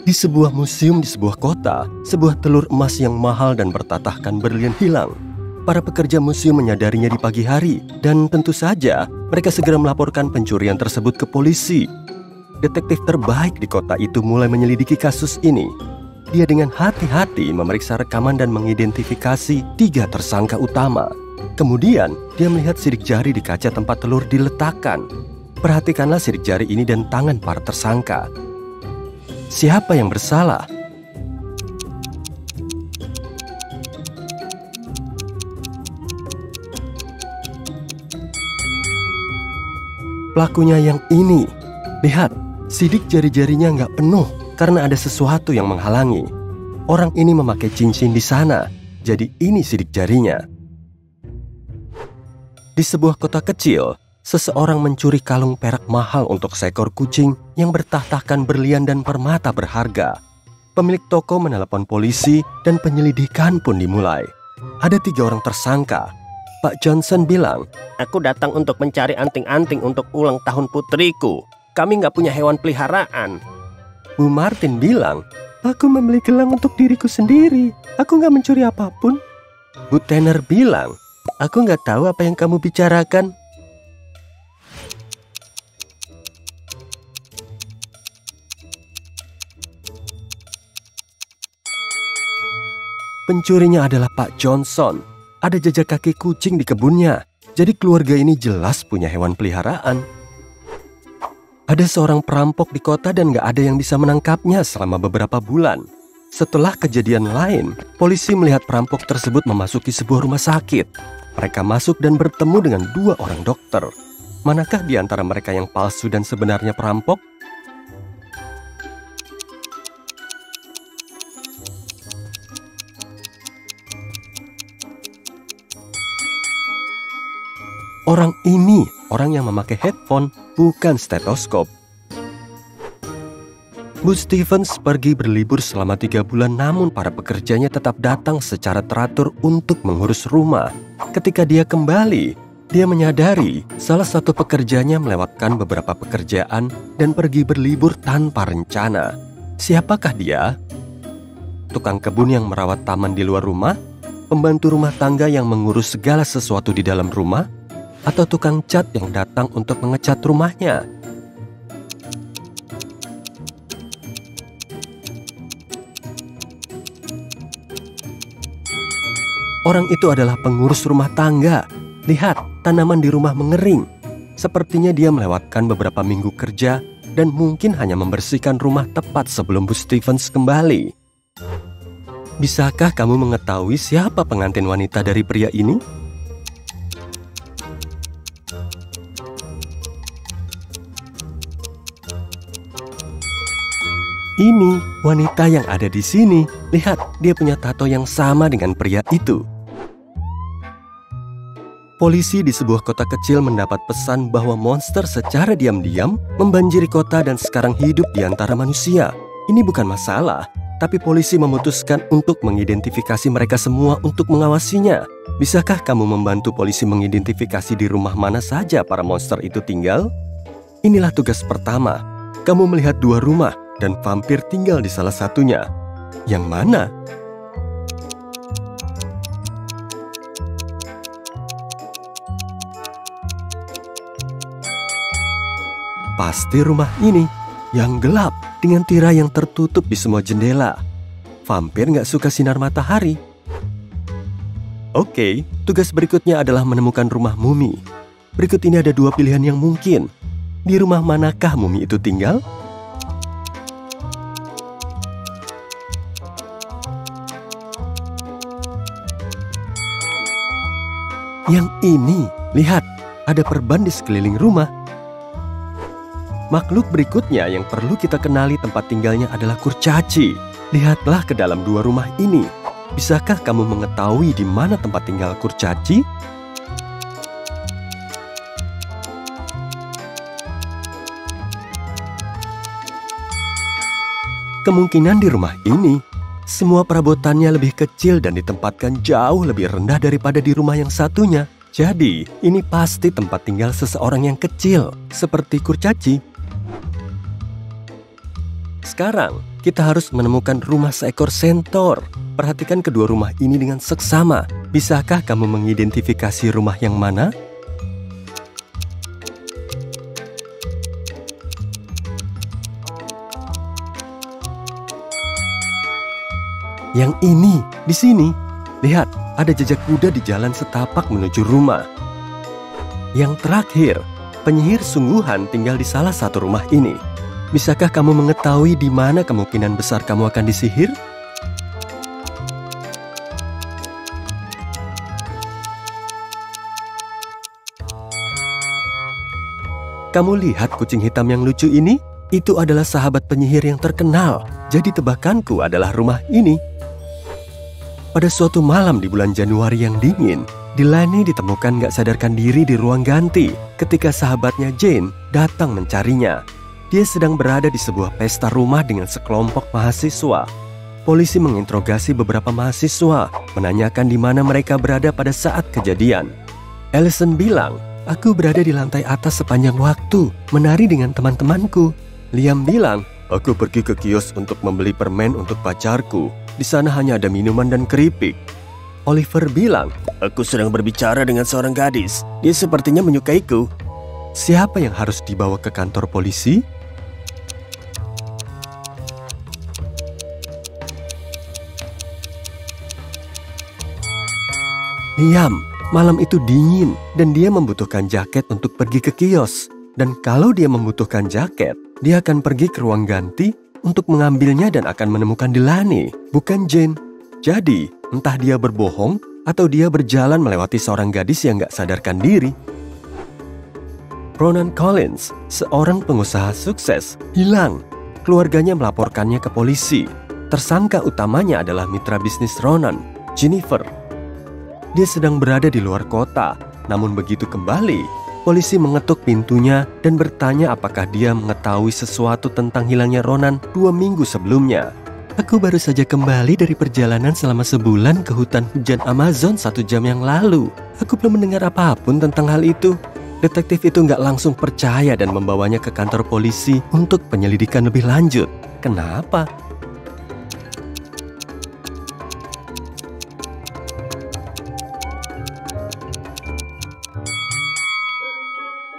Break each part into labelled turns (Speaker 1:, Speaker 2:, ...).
Speaker 1: Di sebuah museum di sebuah kota, sebuah telur emas yang mahal dan bertatahkan berlian hilang. Para pekerja museum menyadarinya di pagi hari, dan tentu saja mereka segera melaporkan pencurian tersebut ke polisi. Detektif terbaik di kota itu mulai menyelidiki kasus ini. Dia dengan hati-hati memeriksa rekaman dan mengidentifikasi 3 tersangka utama. Kemudian, dia melihat sidik jari di kaca tempat telur diletakkan. Perhatikanlah sidik jari ini dan tangan para tersangka. Siapa yang bersalah? Pelakunya yang ini. Lihat, sidik jari-jarinya nggak penuh karena ada sesuatu yang menghalangi. Orang ini memakai cincin di sana, jadi ini sidik jarinya. Di sebuah kota kecil, seseorang mencuri kalung perak mahal untuk seekor kucing yang bertahtakan berlian dan permata berharga. Pemilik toko menelepon polisi dan penyelidikan pun dimulai. Ada 3 orang tersangka. Pak Johnson bilang,
Speaker 2: "Aku datang untuk mencari anting-anting untuk ulang tahun putriku. Kami nggak punya hewan peliharaan."
Speaker 1: Bu Martin bilang, "Aku membeli gelang untuk diriku sendiri. Aku nggak mencuri apapun." Bu Tanner bilang, "Aku nggak tahu apa yang kamu bicarakan." Pencurinya adalah Pak Johnson. Ada jejak kaki kucing di kebunnya. Jadi keluarga ini jelas punya hewan peliharaan. Ada seorang perampok di kota dan gak ada yang bisa menangkapnya selama beberapa bulan. Setelah kejadian lain, polisi melihat perampok tersebut memasuki sebuah rumah sakit. Mereka masuk dan bertemu dengan 2 orang dokter. Manakah di antara mereka yang palsu dan sebenarnya perampok? Orang ini, orang yang memakai headphone, bukan stetoskop. Bu Stevens pergi berlibur selama 3 bulan, namun para pekerjanya tetap datang secara teratur untuk mengurus rumah. Ketika dia kembali, dia menyadari salah satu pekerjanya melewatkan beberapa pekerjaan dan pergi berlibur tanpa rencana. Siapakah dia? Tukang kebun yang merawat taman di luar rumah? Pembantu rumah tangga yang mengurus segala sesuatu di dalam rumah? Atau tukang cat yang datang untuk mengecat rumahnya? Orang itu adalah pengurus rumah tangga. Lihat, tanaman di rumah mengering. Sepertinya dia melewatkan beberapa minggu kerja dan mungkin hanya membersihkan rumah tepat sebelum Bu Stevens kembali. Bisakah kamu mengetahui siapa pengantin wanita dari pria ini? Ini wanita yang ada di sini. Lihat, dia punya tato yang sama dengan pria itu. Polisi di sebuah kota kecil mendapat pesan bahwa monster secara diam-diam membanjiri kota dan sekarang hidup di antara manusia. Ini bukan masalah, tapi polisi memutuskan untuk mengidentifikasi mereka semua untuk mengawasinya. Bisakah kamu membantu polisi mengidentifikasi di rumah mana saja para monster itu tinggal? Inilah tugas pertama. Kamu melihat 2 rumah dan vampir tinggal di salah satunya. Yang mana? Pasti rumah ini, yang gelap dengan tirai yang tertutup di semua jendela. Vampir nggak suka sinar matahari. Oke, tugas berikutnya adalah menemukan rumah mumi. Berikut ini ada 2 pilihan yang mungkin. Di rumah manakah mumi itu tinggal? Yang ini, lihat, ada perban di sekeliling rumah. Makhluk berikutnya yang perlu kita kenali tempat tinggalnya adalah kurcaci. Lihatlah ke dalam 2 rumah ini. Bisakah kamu mengetahui di mana tempat tinggal kurcaci? Kemungkinan di rumah ini. Semua perabotannya lebih kecil dan ditempatkan jauh lebih rendah daripada di rumah yang satunya. Jadi, ini pasti tempat tinggal seseorang yang kecil, seperti kurcaci. Sekarang, kita harus menemukan rumah seekor sentor. Perhatikan kedua rumah ini dengan seksama. Bisakah kamu mengidentifikasi rumah yang mana? Yang ini, di sini. Lihat, ada jejak kuda di jalan setapak menuju rumah. Yang terakhir, penyihir sungguhan tinggal di salah satu rumah ini. Bisakah kamu mengetahui di mana kemungkinan besar kamu akan disihir? Kamu lihat kucing hitam yang lucu ini? Itu adalah sahabat penyihir yang terkenal. Jadi tebakanku adalah rumah ini. Pada suatu malam di bulan Januari yang dingin, Delaney ditemukan gak sadarkan diri di ruang ganti ketika sahabatnya Jane datang mencarinya. Dia sedang berada di sebuah pesta rumah dengan sekelompok mahasiswa. Polisi menginterogasi beberapa mahasiswa, menanyakan di mana mereka berada pada saat kejadian. Allison bilang, "Aku berada di lantai atas sepanjang waktu, menari dengan teman-temanku." Liam bilang, "Aku pergi ke kios untuk membeli permen untuk pacarku. Di sana hanya ada minuman dan keripik." Oliver bilang,
Speaker 2: "Aku sedang berbicara dengan seorang gadis. Dia sepertinya menyukaiku."
Speaker 1: Siapa yang harus dibawa ke kantor polisi? Liam. Malam itu dingin dan dia membutuhkan jaket untuk pergi ke kios. Dan kalau dia membutuhkan jaket, dia akan pergi ke ruang ganti untuk mengambilnya dan akan menemukan Delaney, bukan Jane. Jadi, entah dia berbohong atau dia berjalan melewati seorang gadis yang gak sadarkan diri. Ronan Collins, seorang pengusaha sukses, hilang. Keluarganya melaporkannya ke polisi. Tersangka utamanya adalah mitra bisnis Ronan, Jennifer. Dia sedang berada di luar kota, namun begitu kembali, polisi mengetuk pintunya dan bertanya apakah dia mengetahui sesuatu tentang hilangnya Ronan 2 minggu sebelumnya. "Aku baru saja kembali dari perjalanan selama sebulan ke hutan hujan Amazon 1 jam yang lalu. Aku belum mendengar apapun tentang hal itu." Detektif itu nggak langsung percaya dan membawanya ke kantor polisi untuk penyelidikan lebih lanjut. Kenapa?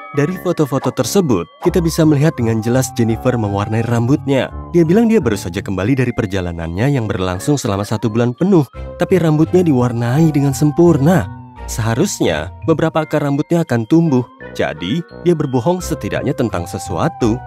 Speaker 1: Dari foto-foto tersebut, kita bisa melihat dengan jelas Jennifer mewarnai rambutnya. Dia bilang dia baru saja kembali dari perjalanannya yang berlangsung selama 1 bulan penuh, tapi rambutnya diwarnai dengan sempurna. Seharusnya, beberapa akar rambutnya akan tumbuh, jadi dia berbohong setidaknya tentang sesuatu.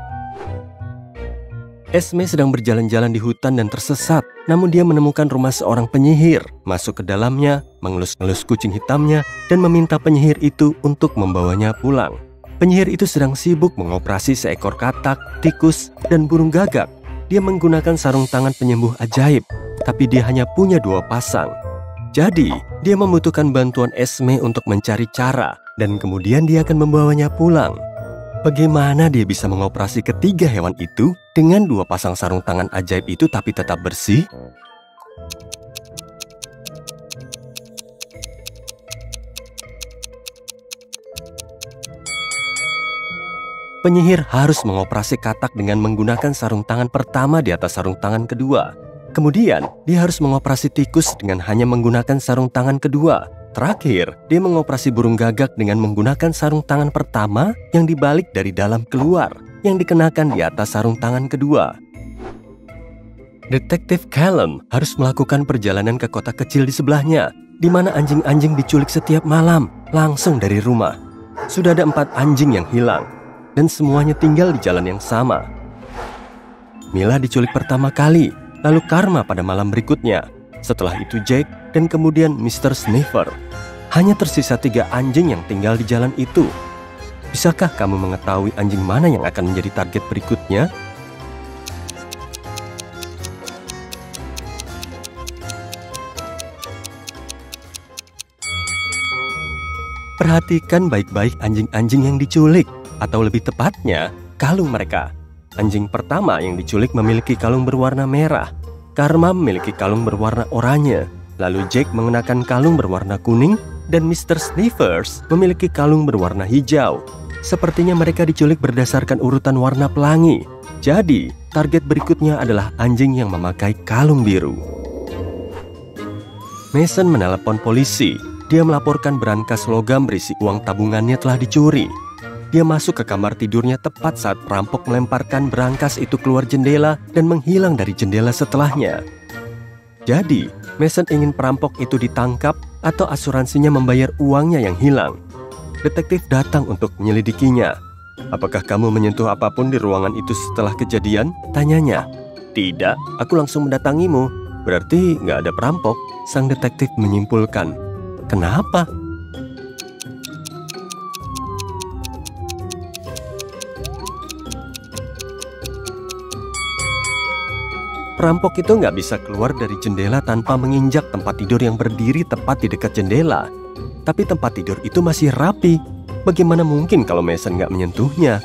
Speaker 1: Esme sedang berjalan-jalan di hutan dan tersesat, namun dia menemukan rumah seorang penyihir, masuk ke dalamnya, mengelus-ngelus kucing hitamnya, dan meminta penyihir itu untuk membawanya pulang. Penyihir itu sedang sibuk mengoperasi seekor katak, tikus, dan burung gagak. Dia menggunakan sarung tangan penyembuh ajaib, tapi dia hanya punya 2 pasang. Jadi, dia membutuhkan bantuan Esme untuk mencari cara, dan kemudian dia akan membawanya pulang. Bagaimana dia bisa mengoperasi ketiga hewan itu dengan 2 pasang sarung tangan ajaib itu tapi tetap bersih? Penyihir harus mengoperasi katak dengan menggunakan sarung tangan pertama di atas sarung tangan kedua. Kemudian, dia harus mengoperasi tikus dengan hanya menggunakan sarung tangan kedua. Terakhir, dia mengoperasi burung gagak dengan menggunakan sarung tangan pertama yang dibalik dari dalam keluar, yang dikenakan di atas sarung tangan kedua. Detektif Callum harus melakukan perjalanan ke kota kecil di sebelahnya, di mana anjing-anjing diculik setiap malam, langsung dari rumah. Sudah ada 4 anjing yang hilang, dan semuanya tinggal di jalan yang sama. Mila diculik pertama kali, lalu Karma pada malam berikutnya. Setelah itu Jake, dan kemudian Mr. Sniffer. Hanya tersisa 3 anjing yang tinggal di jalan itu. Bisakah kamu mengetahui anjing mana yang akan menjadi target berikutnya? Perhatikan baik-baik anjing-anjing yang diculik, atau lebih tepatnya, kalung mereka. Anjing pertama yang diculik memiliki kalung berwarna merah. Karma memiliki kalung berwarna oranye. Lalu Jake mengenakan kalung berwarna kuning, dan Mr. Sniffers memiliki kalung berwarna hijau. Sepertinya mereka diculik berdasarkan urutan warna pelangi. Jadi, target berikutnya adalah anjing yang memakai kalung biru. Mason menelepon polisi. Dia melaporkan berangkas logam berisi uang tabungannya telah dicuri. Dia masuk ke kamar tidurnya tepat saat perampok melemparkan berangkas itu keluar jendela dan menghilang dari jendela setelahnya. Jadi, Mason ingin perampok itu ditangkap atau asuransinya membayar uangnya yang hilang. Detektif datang untuk menyelidikinya. "Apakah kamu menyentuh apapun di ruangan itu setelah kejadian?" tanyanya. "Tidak, aku langsung mendatangimu." "Berarti nggak ada perampok," sang detektif menyimpulkan. "Kenapa?" Perampok itu nggak bisa keluar dari jendela tanpa menginjak tempat tidur yang berdiri tepat di dekat jendela. Tapi tempat tidur itu masih rapi. Bagaimana mungkin kalau Mason nggak menyentuhnya?